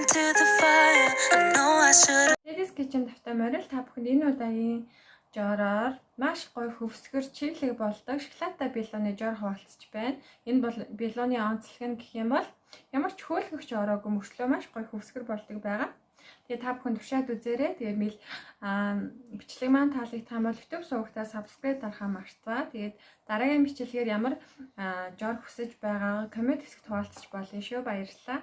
into the fire. I know I should. Ladies Kitchen тавтай морил та бүхэнд энэ удаагийн жороор маш гоё хөвсгөр чиглэг болдог шоколадтай билоны жор хуваалцж байна. Энэ бол билоны онцлог нь гэх юм бол ямар ч хөөлгөгч ороогүй мөрчлөө маш гоё хөвсгөр болдог байгаа. Тэгээ та бүхэн туршаад үзээрэй. Тэгээ бичлэг маань таалагдсан бол YouTube сувагтаа subscribe дарахаа мартаа. Тэгээд дараагийн бичлэгээр ямар жор хүсэж байгаа коммент хэсэгт хуваалцаж болно шүү. Баярлалаа.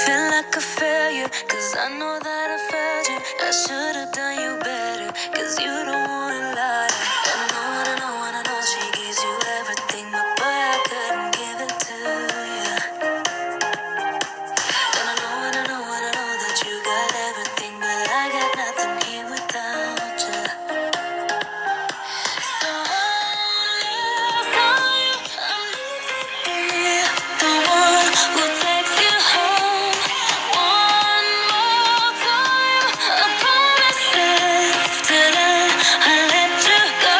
Feel like a failure, cause I know that I failed you. I should have done you better, cause you don't wanna lie. And I know she gives you everything, but boy, I couldn't give it to you. And I know that you got everything, but I got nothing here without you. So I'm leaving the one who takes you home one more time. I promise after that I let you go.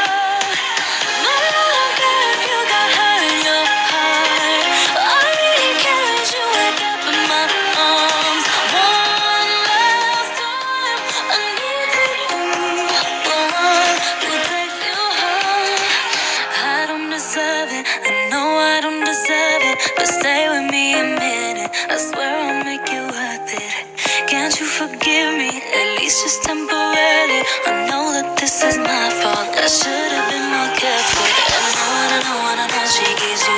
No longer if you got hurt in your heart. All I really care is you wake up in my arms one last time. I need to be the one who takes you home. I don't deserve it, I know I don't deserve it, but stay with me a minute, I swear I'll make you worth it. Can't you forgive me, at least just temporarily? I know that this is my fault, I should have been more careful. And I know she gives you